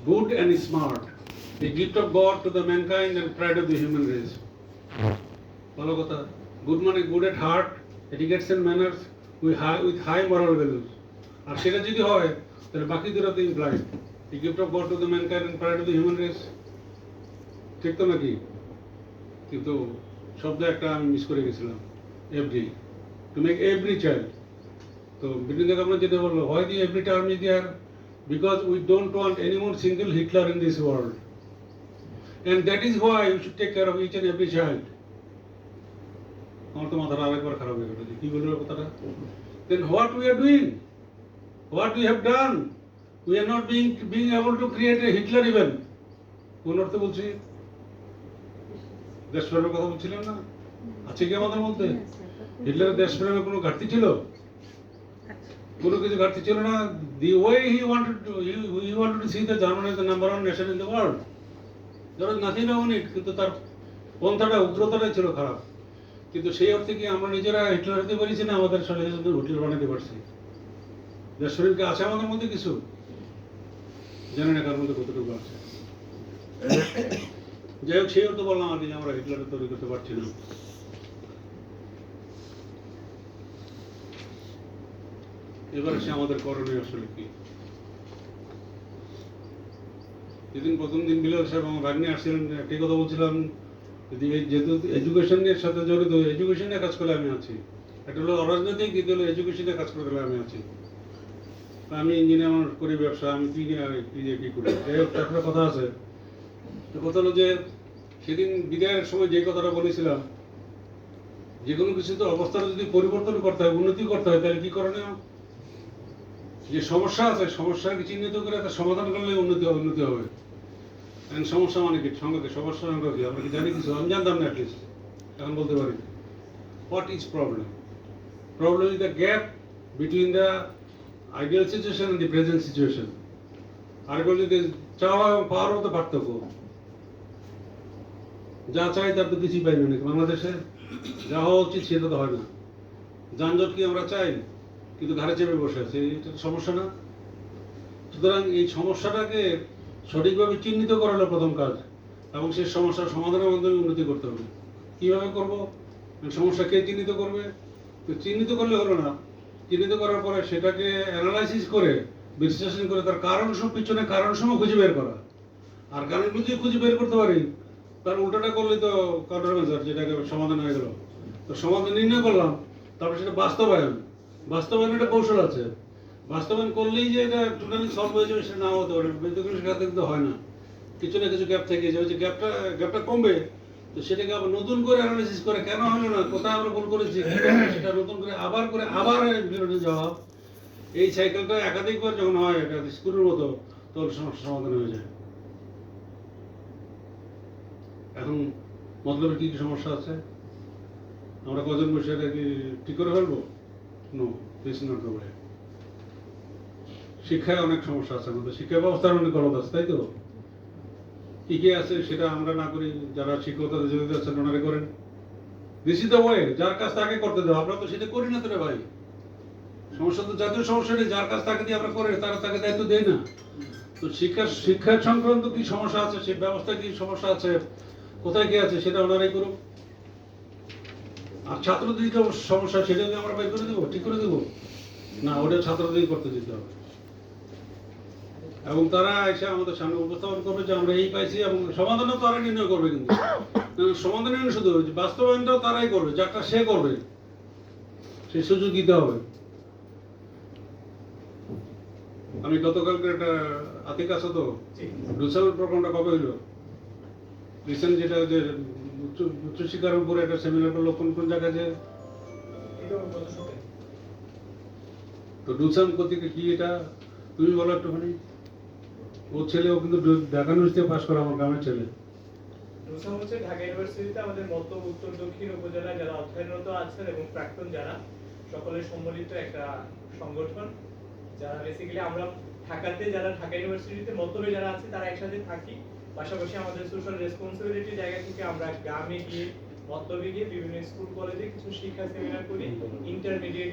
good and smart, the gift of God to the mankind and pride of the human race. ভালো কথা, good মানে good at heart, etiquette and manners with high moral values. আর সেটা যদি হয় তাহলে বাকি দুটো তো implied. The gift of God to the mankind and pride of the human race. ঠিক তো নাকি? কিন্তু শব্দ একটা আমি মিস করে গেছিলাম, every, to make every child. তো বিপিন কামরা যেটা বললো, why the every term is there? Because we don't want any more single Hitler in this world. And that is why we should take care of each and every child. আমার তো মাথাটা আরেকবার খারাপ হয়ে গেল, কি বললো কথাটা? Then what we are doing? What we have done? We are not being able to create a Hitler even. কোন অর্থে বলছি? দেশপ্রেমের কথা বলছিলাম না? আছে কি আমাদের মধ্যে? হিটলারের দেশপ্রেমের কোনো ঘাটতি ছিল? কোনো কিছু ঘাটতি ছিল না? The way he wanted to see the German as the number one nation in the world. There was nothing wrong in it, কিন্তু তার পন্থাটা উগ্রতাটা ছিল খারাপ। কিন্তু সেই অর্থে কি আমরা নিজেরা হিটলার হতে পারছি না? আমাদের শরীরে হিটলার বানাতে পারছি? দেশপ্রেমকে আছে আমাদের মধ্যে কিছু? জানি না কার মধ্যে কতটুকু আছে। যাই হোক, সেই অর্থ বললাম আর কি, আমরা হিটলারের তৈরি করতে পারছি না। এবারে সে আমাদের করণীয় আসলে কি? যেদিন প্রথম দিন বিলাল সাহেব আমার ভাগ্নে আসছিলেন, একটি কথা বলছিলাম, যেহেতু এডুকেশনের সাথে জড়িত, এডুকেশনে কাজ করলে আমি আছি। একটা হলো অরাজনৈতিক, দ্বিতীয় হলো এডুকেশনে কাজ করে দিলে আমি আছি। আমি ইঞ্জিনিয়ার করি, ব্যবসা, আমি কি করি। যাই হোক, একটা কথা আছে, কথা হলো যে সেদিন বিদায়ের সময় যে কথাটা বলেছিলাম, যে কোনো কিছু তো অবস্থাটা যদি পরিবর্তন করতে হয়, উন্নতি করতে হয়, তাহলে কি করণীয়? যে সমস্যা আছে, সমস্যাকে চিহ্নিত করে তার সমাধান করলে উন্নতি হবে। সমস্যা মানে কি? সংখ্যাকে সমস্যার সংখ্যা কি আমরা কি জানি কিছু? আমি জানতাম না, অ্যাটলিস্ট এখন বলতে পারি। What is problem? Problem is the gap between the ideal situation and the present situation. আর বলি যে চাওয়া এবং পাওয়ার মতো পার্থক্য। যা চাই তার তো কিছুই পাই না নাকি বাংলাদেশে? যা হওয়া উচিত সেটা তো হয় না। যানজট কি আমরা চাই, কিন্তু ঘাড়ে চেপে বসে আছে, এটা সমস্যা না? সুতরাং এই সমস্যাটাকে সঠিকভাবে চিহ্নিত করা হলো প্রথম কাজ, এবং সেই সমস্যার সমাধানের মাধ্যমে উন্নতি করতে হবে। কিভাবে করব? সমস্যা কে চিহ্নিত করবে? তো চিহ্নিত করলে হলো না, চিহ্নিত করার পরে সেটাকে অ্যানালাইসিস করে, বিশ্লেষণ করে তার পিছনে কারণসমূহ খুঁজে বের করা। আর কারণগুলো যদি খুঁজে বের করতে পারি, তার উল্টোটা করলে তো কাউন্টার মেজার, যেটাকে সমাধান হয়ে গেল। তো সমাধান নির্ণয় করলাম, তারপরে সেটা বাস্তবায়ন একটা কৌশল আছে। বাস্তবায়ন করলেই যে এটা টোটালি সলভ হয়ে যাবে সেটা নাও হতে পারে। বিদ্যুতের সাথে কিন্তু হয় না, কিছু না কিছু গ্যাপ থেকে যাবে। যে গ্যাপটা কমবে, তো সেটাকে আবার নতুন করে অ্যানালাইসিস করে কেন হলো না, কোথায় আমরা ভুল করেছি, সেটা নতুন করে আবার বিরোধী জবাব। এই সাইকেলটা একাধিকবার যখন হয়, এটা স্কুলের মতো, তখন সমস্যার সমাধান হয়ে যায়। এখন মতলবের কি কি সমস্যা আছে, আমরা কজন বসে এটা কি ঠিক করে ফেলবো? No, this is not the way. শিক্ষায় অনেক সমস্যা আছে, আমাদের শিক্ষা ব্যবস্থার অনেক গলত আছে, তাই তো? কি কি আছে সেটা আমরা না করি, যারা শিক্ষকতাতে জড়িত আছেন ওনারা করেন। দিস ইজ দ্য ওয়ে, যার কাজ তাকে করতে দেবো। আমরা তো সেটা করি না তো রে ভাই। সমস্যা তো জাতীয় সমস্যা নেই, যার কাজ তাকে দিয়ে আমরা করে, তাকে দায়িত্ব দেই না। তো শিক্ষা সংক্রান্ত কি সমস্যা আছে, সেই ব্যবস্থায় কি সমস্যা আছে, কোথায় কি আছে, সেটা ওনারাই করুক। আর ছাত্রদের যে সমস্যা, সেটা আমরা বের করে দেবো, ঠিক করে দেবো না? ওটা ছাত্রদেরই করতে দিতে হবে, এবং তারা এসে আমাদের সামনে উপস্থাপন করবে যে আমরা এই পাইছি, এবং সমাধানও তারা নির্ণয় করবে। কিন্তু সমাধান শুধু বাস্তবায়নটাও তারাই করবে, যারটা সে করবে, সেই সুযোগ দিতে হবে। আমি গতকালকে একটা আতিক আছে তো, ডুসামের প্রোগ্রামটা কবে হইল রিসেন্ট, যেটা যে উচ্চশিক্ষার উপরে একটা সেমিনার করলো, কোন জায়গায় যে, তো ডুসাম কর্তৃক কি এটা তুমি বলো একটুখানি। ও ছেলেও কিন্তু ঢাকা ইউনিভার্সিটি পাস করা, আমার গ্রামের ছেলে। ডুসাম হচ্ছে ঢাকা ইউনিভার্সিটিতে আমাদের মধ্য উত্তর দক্ষিণ উপজেলায় যারা অধ্যয়নরত আছেন এবং প্রাক্তন যারা সকলের সম্মিলিত একটা সংগঠন, যারা বেসিক্যালি আমরা ঢাকাতে, যারা ঢাকা ইউনিভার্সিটিতে মধ্যমে যারা আছে তারা একসাথে থাকি। পাশাপাশি আমাদের সোশ্যাল রেসপন্সিবিলিটি জায়গা থেকে আমরা গ্রামে গিয়ে, মধ্যমে গিয়ে বিভিন্ন স্কুল কলেজে কিছু শিক্ষা সেমিনার করি, ইন্টারমিডিয়েট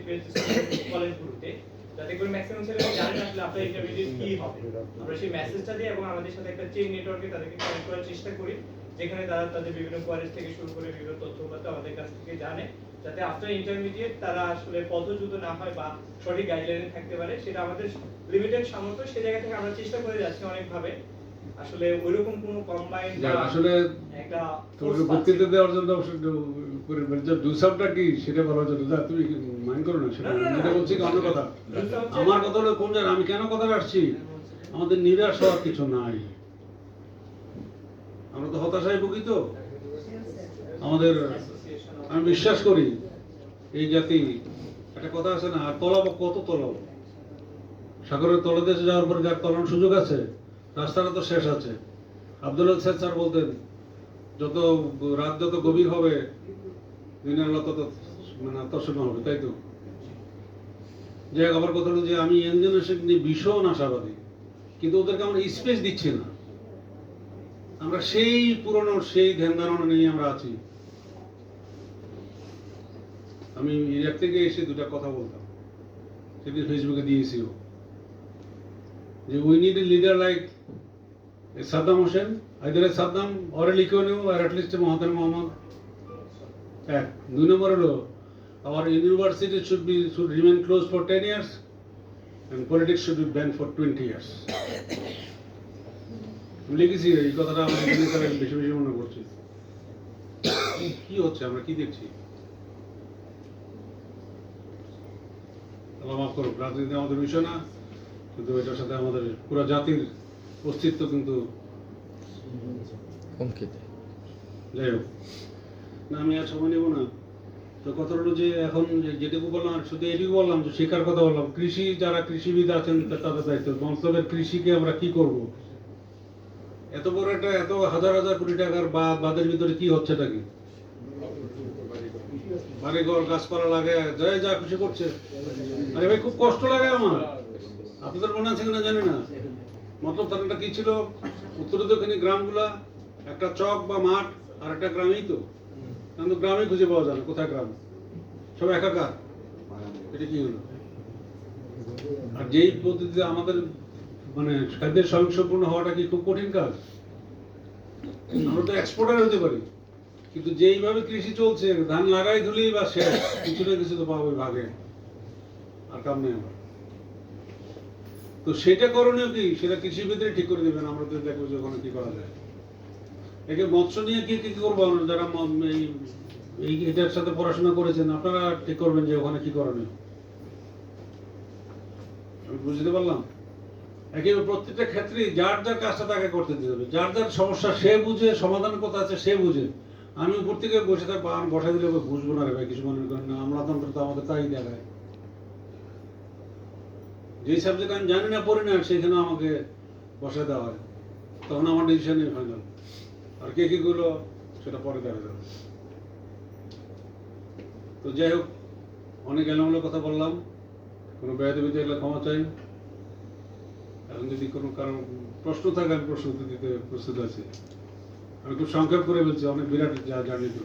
কলেজগুলোতে। যাতে করে ম্যাক্সিমাম ছেলেরা জানে আসলে আপনার ইন্টারমিডিয়েট কি হবে। আমরা সেই মেসেজটা দিই এবং আমাদের সাথে একটা চেইন নেটওয়ার্কে তাদেরকে কানেক্ট করার চেষ্টা করি, যেখানে তারা তাদের বিভিন্ন কলেজ থেকে শুরু করে বিভিন্ন তথ্যপত্র আমাদের কাছ থেকে জানে, যাতে আফটার ইন্টারমিডিয়েট তারা আসলে পথচ্যুত না হয় বা সঠিক গাইডলাইনে থাকতে পারে। সেটা আমাদের লিমিটেড সামর্থ্য, সেই জায়গা থেকে আমরা চেষ্টা করে যাচ্ছি অনেকভাবে। আসলে ওইরকম কোনো কম্বাইন্ড আসলে একটা তোমাকে বক্তৃতা দেওয়ার জন্য দুসাবটা কি সেটা বলার জন্য যা তুমি মাইন্ড করো না সেটা যেটা বলছি কি অন্য কথা। আমার কথা হলো কোন জায়গায় আমি কেন কথাটা আসছি, আমাদের নিরাশ হওয়ার কিছু নাই। আমরা তো হতাশায় ভুগি। তো আমাদের আমি বিশ্বাস করি এই জাতি, একটা কথা আছে না, আর তলাবো কত তলাবো, সাগরের তলদেশে যাওয়ার পরে যার তলানোর সুযোগ আছে, রাস্তাটা তো শেষ আছে। আব্দুল হক স্যার বলতেন যত রাত যত গভীর হবে দিনের আলো তত মানে আত্মশূন্য হবে, তাই তো? যাই হোক, আমার কথা হলো যে আমি ইয়াং জেনারেশন নিয়ে ভীষণ আশাবাদী, কিন্তু ওদেরকে আমরা স্পেস দিচ্ছি না। আমরা সেই পুরনো সেই ধ্যান ধারণা নিয়ে আমরা আছি। আমি ইরাক থেকে এসে দুটা কথা বলতাম, সেদিন ফেসবুকে দিয়েছিও, যে we need a leader like Saddam Hussein, either Saddam or a লিখোনিও আর অ্যাটলিস্ট মহাতারা মোহাম্মদ। এক, দুই নম্বর হলো our university should remain closed for 10 years and politics should be banned for 20 years. আমি লিখেছি এই কথাটা, আমার এখানে বেশি বেশি মনে করছি। কি হচ্ছে, আমরা কি দেখছি? আল্লাহ মাফ করুক, রাজনীতি আমাদের বিষয় না, কিন্তু এটার সাথে আমাদের পুরো জাতির অস্তিত্ব কিন্তু হুমকিতে। যাই হোক, না আমি আর সময় নেব না। তো কথা হলো যে এখন যেটুকু বললাম, শুধু এটুকু বললাম যে শেখার কথা বললাম, কৃষি যারা কৃষিবিদ আছেন তাদের দায়িত্ব, মন্তব্যের কৃষিকে আমরা কি করব। এত বড় একটা এত হাজার হাজার কোটি টাকার বাদের ভিতরে কি হচ্ছেটা কি? বাড়িঘর গাছপালা লাগে, যাই যা খুশি করছে। আরে ভাই খুব কষ্ট লাগে আমার। আপনাদের মনে আছে কিনা জানি না, মতলব তারা কি ছিল, উত্তরে দক্ষিণে গ্রামগুলা একটা চক বা মাঠ আর একটা গ্রামেই তো, কিন্তু গ্রামে খুঁজে পাওয়া যায় না, কোথায় গ্রাম, সব একাকার। এটা কি হলো? আর যেই পদ্ধতিতে আমাদের মানে খাদ্যের স্বয়ংসম্পূর্ণ হওয়াটা কি খুব কঠিন কাজ? আমরা তো এক্সপোর্টার হতে পারি, কিন্তু যেইভাবে কৃষি চলছে, ধান লাগাই ধুলেই বা শেষ, কিছু না কিছু তো পাবো ভাগে, আর কাম নেই আমার। তো সেটা করণীয় কি, সেটা কৃষিবিদরা ঠিক করে দেবেন, আমরা তো দেখবো যে ওখানে কি করা যায়। একে মৎস্য নিয়ে কি কি করবো, যারা এই এটার সাথে পড়াশোনা করেছেন আপনারা ঠিক করবেন যে ওখানে কি করণীয়। আমি বুঝতে পারলাম। একেবারে প্রত্যেকটা ক্ষেত্রে যার যার কাজটা তাকে করতে দিতে হবে, যার যার সমস্যা সে বুঝে, সমাধান কথা আছে সে বুঝে। আমি উপর থেকে বসে থাকবো, আর বসা দিলে বুঝবো না রে ভাই, কিছু মনে করেন না, আমরা তো আমাদের তাই দেখায়। যেই সাবজেক্ট আমি জানি না, পড়ি না, সেখানে আমাকে বসে দেওয়া হয়, তখন আমার ডিসিশনই ফাইনাল। আর কে কি করলো সেটা পরে দেখা যাবে। তো যাই হোক, অনেক এলোমেলো কথা বললাম, কোনো বেয়াদবি থাকলে ক্ষমা চাই। এখন যদি কোনো কারণ প্রশ্ন থাকে আমি প্রশ্ন দিতে প্রস্তুত আছি। আমি খুব সংক্ষেপ করে বলছি, অনেক বিরাট যা জানি তো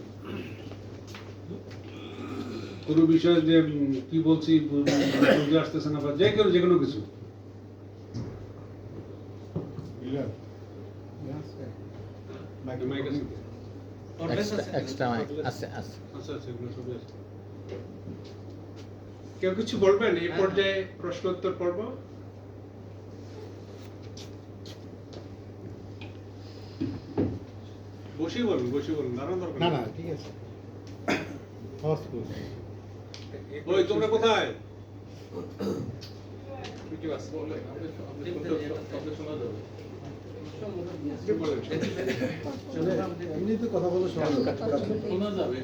কোনো বিষয়ে যে কি বলছি বুঝে আসতেছে না, বা যে কোনো কিছু। এক্সট্রা মাইক আছে আছে। আচ্ছা আচ্ছা, এগুলো সবই আছে। কেউ কিছু বলবেন এই পর্যায়ে প্রশ্ন উত্তর পর্ব? বসেই বলুন, দাঁড়ান দরকার না নেই। না ঠিক আছে। ওই তোমরা কোথায়? এমনি তো কথা বলে শোনা যাবে।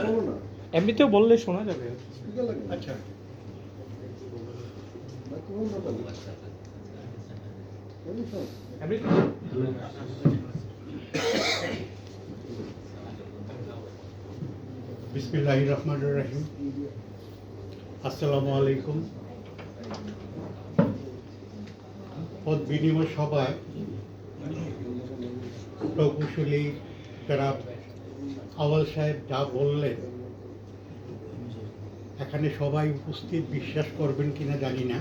বলো না, এমনিতেও বললে শোনা যাবে। স্পিকার লাগে। আচ্ছা, মাইক্রোফোন না লাগে। এমনি শোন। বিসমিল্লাহির রহমানির রহিম। আসসালামু আলাইকুম। পদ বিনিময় সভায় প্রকৌশলী জনাব আওয়াল সাহেব যা বললেন এখানে সবাই উপস্থিত বিশ্বাস করবেন কিনা জানি না